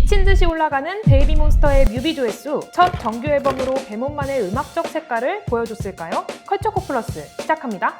미친 듯이 올라가는 베이비몬스터의 뮤비 조회수, 첫 정규 앨범으로 배몬만의 음악적 색깔을 보여줬을까요? 컬처코 플러스 시작합니다.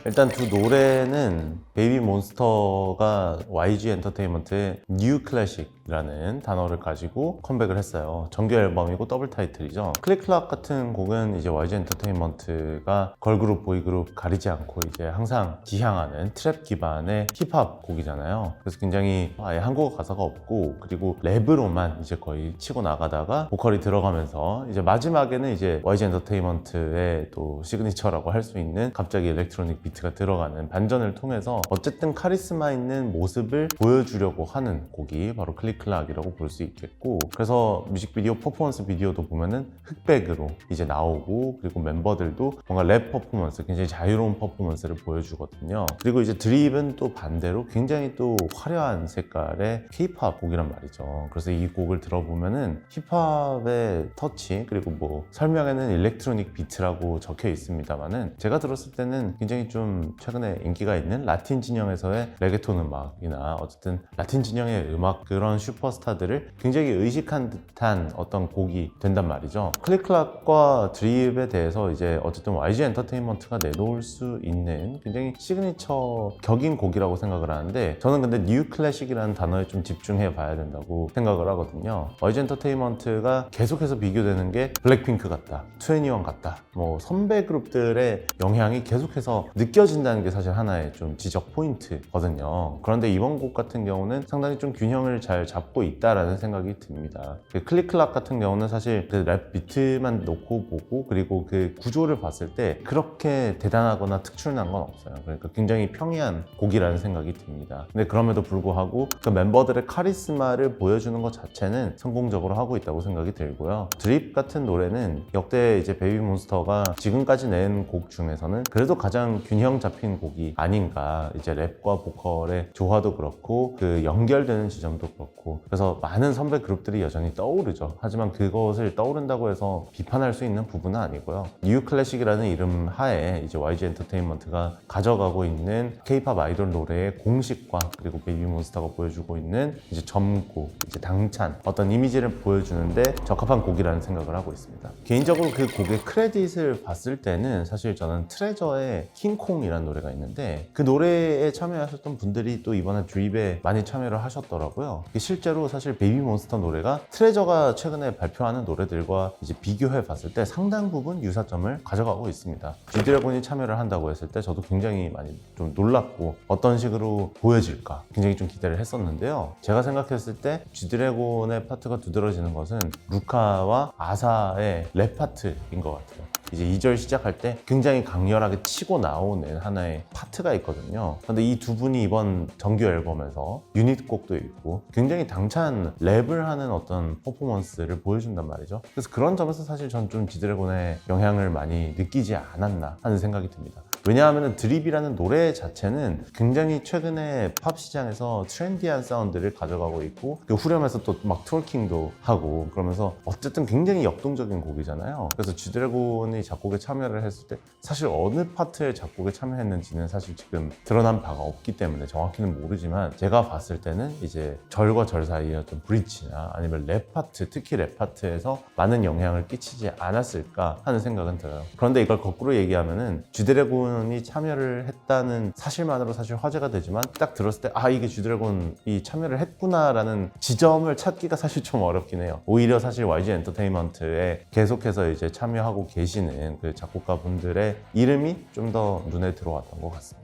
일단 두 노래는 베이비몬스터가 YG 엔터테인먼트의 뉴 클래식이라는 단어를 가지고 컴백을 했어요. 정규 앨범이고 더블 타이틀이죠. 클릭클락 같은 곡은 이제 YG 엔터테인먼트가 걸그룹, 보이그룹 가리지 않고 이제 항상 지향하는 트랩 기반의 힙합 곡이잖아요. 그래서 굉장히 아예 한국어 가사가 없고, 그리고 랩으로만 이제 거의 치고 나가다가 보컬이 들어가면서 이제 마지막에는 이제 YG 엔터테인먼트의 또 시그니처라고 할 수 있는 갑자기 일렉트로닉 비트가 들어가는 반전을 통해서 어쨌든 카리스마 있는 모습을 보여주려고 하는 곡이 바로 클릭클락이라고 볼 수 있겠고, 그래서 뮤직비디오 퍼포먼스 비디오도 보면은 흑백으로 이제 나오고, 그리고 멤버들도 뭔가 랩 퍼포먼스, 굉장히 자유로운 퍼포먼스를 보여주거든요. 그리고 이제 드립은 또 반대로 굉장히 또 화려한 색깔의 K-팝 곡이란 말이죠. 그래서 이 곡을 들어보면은 힙합의 터치, 그리고 뭐 설명에는 일렉트로닉 비트라고 적혀 있습니다만은 제가 들었을 때는 굉장히 좀 최근에 인기가 있는 라틴 진영에서의 레게톤 음악이나 어쨌든 라틴 진영의 음악, 그런 슈퍼스타들을 굉장히 의식한 듯한 어떤 곡이 된단 말이죠. 클릭클락과 드립에 대해서 이제 어쨌든 YG 엔터테인먼트가 내놓을 수 있는 굉장히 시그니처 격인 곡이라고 생각을 하는데, 저는 근데 뉴 클래식이라는 단어에 좀 집중해 봐야 된다고 생각을 하거든요. YG 엔터테인먼트가 계속해서 비교되는 게 블랙핑크 같다, 2NE1 같다, 뭐 선배 그룹들의 영향이 계속해서 느껴진다는 게 사실 하나의 좀 지적 포인트거든요. 그런데 이번 곡 같은 경우는 상당히 좀 균형을 잘 잡고 있다라는 생각이 듭니다. 클릭클락 같은 경우는 사실 그 랩 비트만 놓고 보고, 그리고 그 구조를 봤을 때 그렇게 대단하거나 특출난 건 없어요. 그러니까 굉장히 평이한 곡이라는 생각이 듭니다. 근데 그럼에도 불구하고 그 멤버들의 카리스마를 보여주는 것 자체는 성공적으로 하고 있다고 생각이 들고요. 드립 같은 노래는 역대 이제 베이비몬스터가 지금까지 낸 곡 중에서는 그래도 가장 균형 잡힌 곡이 아닌가. 이제 랩과 보컬의 조화도 그렇고, 그 연결되는 지점도 그렇고, 그래서 많은 선배 그룹들이 여전히 떠오르죠. 하지만 그것을 떠오른다고 해서 비판할 수 있는 부분은 아니고요. 뉴 클래식이라는 이름 하에 이제 YG 엔터테인먼트가 가져가고 있는 K-팝 아이돌 노래의 공식과, 그리고 베이비몬스터가 보여주고 있는 이제 젊고 이제 당찬 어떤 이미지를 보여주는데 적합한 곡이라는 생각을 하고 있습니다. 개인적으로 그 곡의 크레딧을 봤을 때는 사실 저는 트레저의 킹콩이라는 노래가 있는데, 그 노래에 참여하셨던 분들이 또 이번에 드립에 많이 참여를 하셨더라고요. 실제로 사실 베이비몬스터 노래가 트레저가 최근에 발표하는 노래들과 이제 비교해 봤을 때 상당 부분 유사점을 가져가고 있습니다. G드래곤이 참여를 한다고 했을 때 저도 굉장히 많이 좀 놀랐고, 어떤 식으로 보여질까 굉장히 좀 기대를 했었는데요. 제가 생각했을 때 G드래곤의 파트가 두드러지는 것은 루카와 아사의 랩 파트인 것 같아요. 이제 2절 시작할 때 굉장히 강렬하게 치고 나오는 하나의 파트가 있거든요. 근데 이 두 분이 이번 정규 앨범에서 유닛 곡도 있고 굉장히 당찬 랩을 하는 어떤 퍼포먼스를 보여준단 말이죠. 그래서 그런 점에서 사실 전 좀 G드래곤의 영향을 많이 느끼지 않았나 하는 생각이 듭니다. 왜냐하면 드립이라는 노래 자체는 굉장히 최근에 팝 시장에서 트렌디한 사운드를 가져가고 있고, 그 후렴에서 또 막 트월킹도 하고, 그러면서 어쨌든 굉장히 역동적인 곡이잖아요. 그래서 G드래곤이 작곡에 참여를 했을 때 사실 어느 파트의 작곡에 참여했는지는 사실 지금 드러난 바가 없기 때문에 정확히는 모르지만, 제가 봤을 때는 이제 절과 절 사이의 어떤 브릿지나 아니면 랩 파트, 특히 랩 파트에서 많은 영향을 끼치지 않았을까 하는 생각은 들어요. 그런데 이걸 거꾸로 얘기하면은 G드래곤이 참여를 했다는 사실만으로 사실 화제가 되지만, 딱 들었을 때 이게 G드래곤이 참여를 했구나라는 지점을 찾기가 사실 좀 어렵긴 해요. 오히려 사실 YG 엔터테인먼트에 계속해서 이제 참여하고 계시는 그 작곡가분들의 이름이 좀 더 눈에 들어왔던 것 같습니다.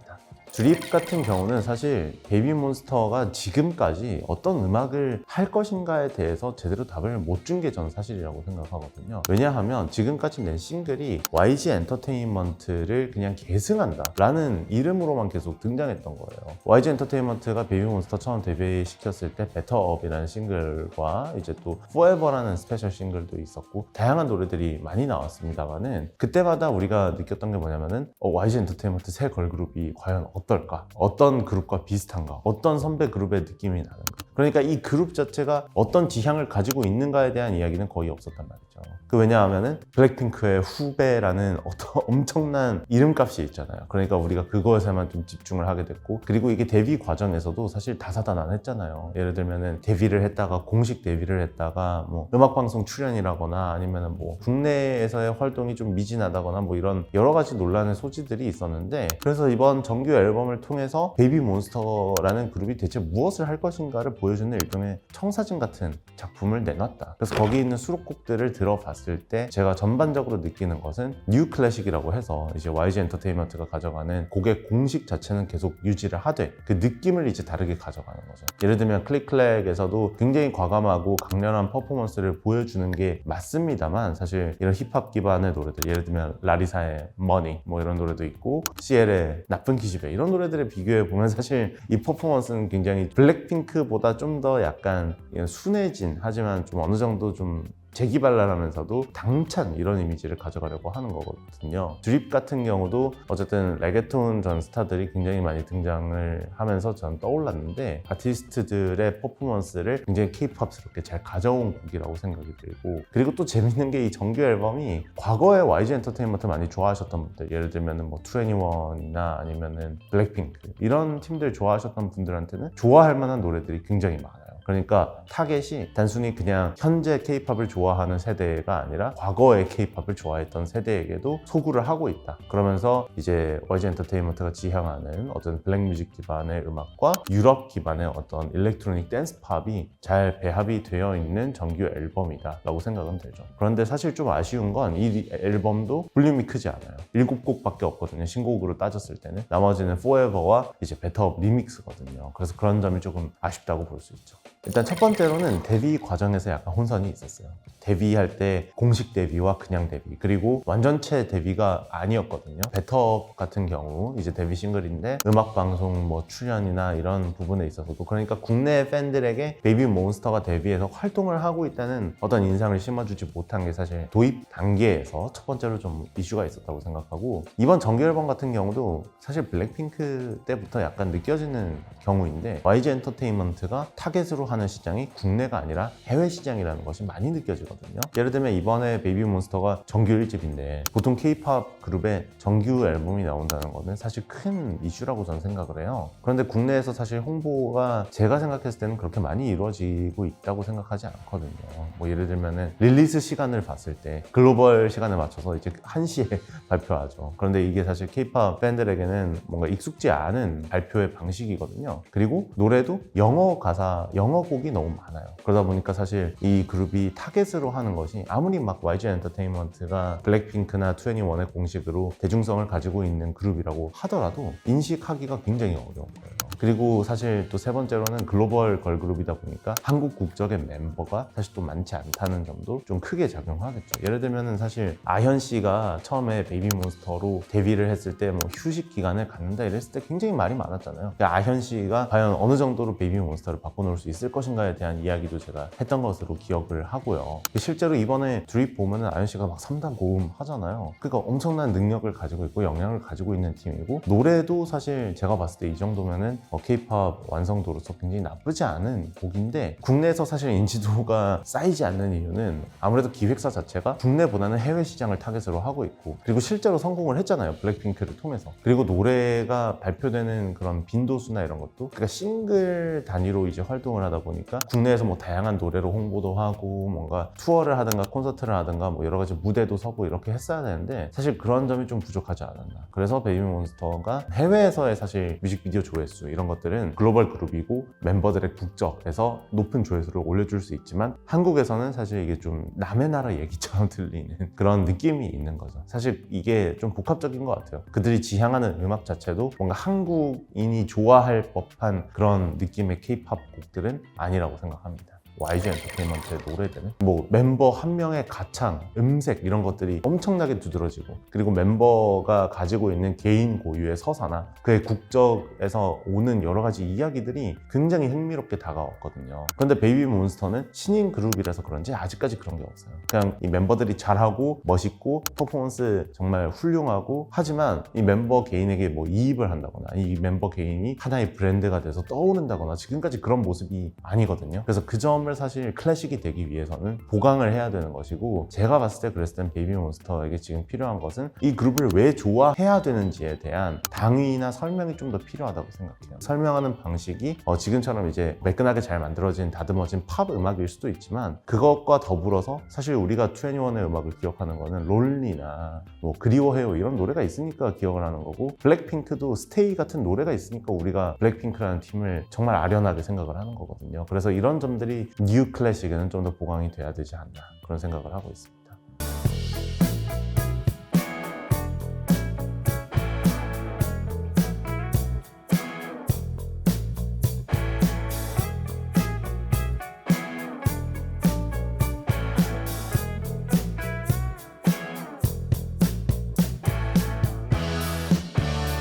드립 같은 경우는 사실 베이비몬스터가 지금까지 어떤 음악을 할 것인가에 대해서 제대로 답을 못 준 게 저는 사실이라고 생각하거든요. 왜냐하면 지금까지 낸 싱글이 YG 엔터테인먼트를 그냥 계승한다 라는 이름으로만 계속 등장했던 거예요. YG 엔터테인먼트가 베이비몬스터 처음 데뷔시켰을 때 베터업이라는 싱글과 이제 또 Forever라는 스페셜 싱글도 있었고, 다양한 노래들이 많이 나왔습니다만은, 그때마다 우리가 느꼈던 게 뭐냐면은 YG 엔터테인먼트 새 걸그룹이 과연 어떨까? 어떤 그룹과 비슷한가? 어떤 선배 그룹의 느낌이 나는가? 그러니까 이 그룹 자체가 어떤 지향을 가지고 있는가에 대한 이야기는 거의 없었단 말이죠. 왜냐하면은 블랙핑크의 후배라는 어떤 엄청난 이름값이 있잖아요. 그러니까 우리가 그것에만 좀 집중을 하게 됐고, 그리고 이게 데뷔 과정에서도 사실 다사다난했잖아요. 예를 들면은 데뷔를 했다가 공식 데뷔를 했다가 뭐 음악방송 출연이라거나 아니면은 뭐 국내에서의 활동이 좀 미진하다거나 뭐 이런 여러 가지 논란의 소지들이 있었는데, 그래서 이번 정규 앨범을 통해서 베이비몬스터라는 그룹이 대체 무엇을 할 것인가를 보여주는 일종의 청사진 같은 작품을 내놨다. 그래서 거기 있는 수록곡들을 들어봤을 때 제가 전반적으로 느끼는 것은 뉴 클래식이라고 해서 이제 YG 엔터테인먼트가 가져가는 곡의 공식 자체는 계속 유지를 하되 그 느낌을 이제 다르게 가져가는 거죠. 예를 들면 클릭클랙에서도 굉장히 과감하고 강렬한 퍼포먼스를 보여주는 게 맞습니다만, 사실 이런 힙합 기반의 노래들, 예를 들면 라리사의 머니 뭐 이런 노래도 있고 CL의 나쁜 기집애 이런 노래들에 비교해 보면 사실 이 퍼포먼스는 굉장히 블랙핑크보다 좀 더 약간 순해진, 하지만 좀 어느 정도 좀 재기발랄하면서도 당찬 이런 이미지를 가져가려고 하는 거거든요. 드립 같은 경우도 어쨌든 레게톤 전 스타들이 굉장히 많이 등장을 하면서 전 떠올랐는데, 아티스트들의 퍼포먼스를 굉장히 케이팝스럽게 잘 가져온 곡이라고 생각이 들고, 그리고 또 재밌는 게 이 정규 앨범이 과거에 YG 엔터테인먼트 많이 좋아하셨던 분들, 예를 들면 뭐 2NE1이나 아니면은 블랙핑크 이런 팀들 좋아하셨던 분들한테는 좋아할 만한 노래들이 굉장히 많아요. 그러니까 타겟이 단순히 그냥 현재 K-팝을 좋아하는 세대가 아니라 과거의 K-팝을 좋아했던 세대에게도 소구를 하고 있다. 그러면서 이제 YG 엔터테인먼트가 지향하는 어떤 블랙뮤직 기반의 음악과 유럽 기반의 어떤 일렉트로닉 댄스 팝이 잘 배합이 되어 있는 정규 앨범이다 라고 생각은 들죠. 그런데 사실 좀 아쉬운 건 이 앨범도 볼륨이 크지 않아요. 7곡밖에 없거든요. 신곡으로 따졌을 때는. 나머지는 Forever와 이제 베터 리믹스거든요. 그래서 그런 점이 조금 아쉽다고 볼 수 있죠. 일단 첫 번째로는 데뷔 과정에서 약간 혼선이 있었어요. 데뷔할 때 공식 데뷔와 그냥 데뷔, 그리고 완전체 데뷔가 아니었거든요. 베터 같은 경우 이제 데뷔 싱글인데 음악방송 뭐 출연이나 이런 부분에 있어서도, 그러니까 국내 팬들에게 베이비몬스터가 데뷔해서 활동을 하고 있다는 어떤 인상을 심어주지 못한 게 사실 도입 단계에서 첫 번째로 좀 이슈가 있었다고 생각하고, 이번 정규 앨범 같은 경우도 사실 블랙핑크 때부터 약간 느껴지는 경우인데, YG 엔터테인먼트가 타겟으로 하는 시장이 국내가 아니라 해외 시장이라는 것이 많이 느껴지거든요. 예를 들면 이번에 베이비몬스터가 정규 1집인데 보통 K-팝 그룹의 정규 앨범이 나온다는 거는 사실 큰 이슈라고 저는 생각을 해요. 그런데 국내에서 사실 홍보가 제가 생각했을 때는 그렇게 많이 이루어지고 있다고 생각하지 않거든요. 뭐 예를 들면은 릴리스 시간을 봤을 때 글로벌 시간에 맞춰서 이제 1시에 발표하죠. 그런데 이게 사실 K-팝 팬들에게는 뭔가 익숙지 않은 발표의 방식이거든요. 그리고 노래도 영어 가사, 영어 곡이 너무 많아요. 그러다 보니까 사실 이 그룹이 타겟으로 하는 것이 아무리 막 YG 엔터테인먼트가 블랙핑크나 2NE1의 공식으로 대중성을 가지고 있는 그룹이라고 하더라도 인식하기가 굉장히 어려운 거예요. 그리고 사실 또 세 번째로는 글로벌 걸그룹이다 보니까 한국 국적의 멤버가 사실 또 많지 않다는 점도 좀 크게 작용하겠죠. 예를 들면은 사실 아현 씨가 처음에 베이비몬스터로 데뷔를 했을 때 뭐 휴식 기간을 갖는다 이랬을 때 굉장히 말이 많았잖아요. 아현 씨가 과연 어느 정도로 베이비몬스터를 바꿔놓을 수 있을 것인가에 대한 이야기도 제가 했던 것으로 기억을 하고요. 실제로 이번에 드립 보면은 아현 씨가 막 3단 고음 하잖아요. 그러니까 엄청난 능력을 가지고 있고 역량을 가지고 있는 팀이고, 노래도 사실 제가 봤을 때 이 정도면은 K-팝 완성도로서 굉장히 나쁘지 않은 곡인데, 국내에서 사실 인지도가 쌓이지 않는 이유는 아무래도 기획사 자체가 국내보다는 해외 시장을 타겟으로 하고 있고, 그리고 실제로 성공을 했잖아요. 블랙핑크를 통해서. 그리고 노래가 발표되는 그런 빈도수나 이런 것도, 그러니까 싱글 단위로 이제 활동을 하다 보니까 국내에서 뭐 다양한 노래로 홍보도 하고 뭔가 투어를 하든가 콘서트를 하든가 뭐 여러 가지 무대도 서고 이렇게 했어야 되는데, 사실 그런 점이 좀 부족하지 않았나. 그래서 베이비몬스터가 해외에서의 사실 뮤직비디오 조회수 이런 것들은 글로벌 그룹이고 멤버들의 국적에서 높은 조회수를 올려줄 수 있지만, 한국에서는 사실 이게 좀 남의 나라 얘기처럼 들리는 그런 느낌이 있는 거죠. 사실 이게 좀 복합적인 것 같아요. 그들이 지향하는 음악 자체도 뭔가 한국인이 좋아할 법한 그런 느낌의 K-팝 곡들은 아니라고 생각합니다. YG 엔터테인먼트의 노래들은 뭐 멤버 한 명의 가창, 음색 이런 것들이 엄청나게 두드러지고, 그리고 멤버가 가지고 있는 개인 고유의 서사나 그의 국적에서 오는 여러 가지 이야기들이 굉장히 흥미롭게 다가왔거든요. 그런데 베이비몬스터는 신인 그룹이라서 그런지 아직까지 그런 게 없어요. 그냥 이 멤버들이 잘하고 멋있고 퍼포먼스 정말 훌륭하고, 하지만 이 멤버 개인에게 뭐 이입을 한다거나 이 멤버 개인이 하나의 브랜드가 돼서 떠오른다거나 지금까지 그런 모습이 아니거든요. 그래서 그 점을 사실 클래식이 되기 위해서는 보강을 해야 되는 것이고, 제가 봤을 때 그랬을 땐 베이비몬스터에게 지금 필요한 것은 이 그룹을 왜 좋아해야 되는지에 대한 당위나 설명이 좀 더 필요하다고 생각해요. 설명하는 방식이 지금처럼 이제 매끈하게 잘 만들어진 다듬어진 팝 음악일 수도 있지만, 그것과 더불어서 사실 우리가 2NE1의 음악을 기억하는 거는 롤리나 뭐 그리워해요 이런 노래가 있으니까 기억을 하는 거고, 블랙핑크도 스테이 같은 노래가 있으니까 우리가 블랙핑크라는 팀을 정말 아련하게 생각을 하는 거거든요. 그래서 이런 점들이 뉴 클래식에는 좀 더 보강이 돼야 되지 않나, 그런 생각을 하고 있습니다.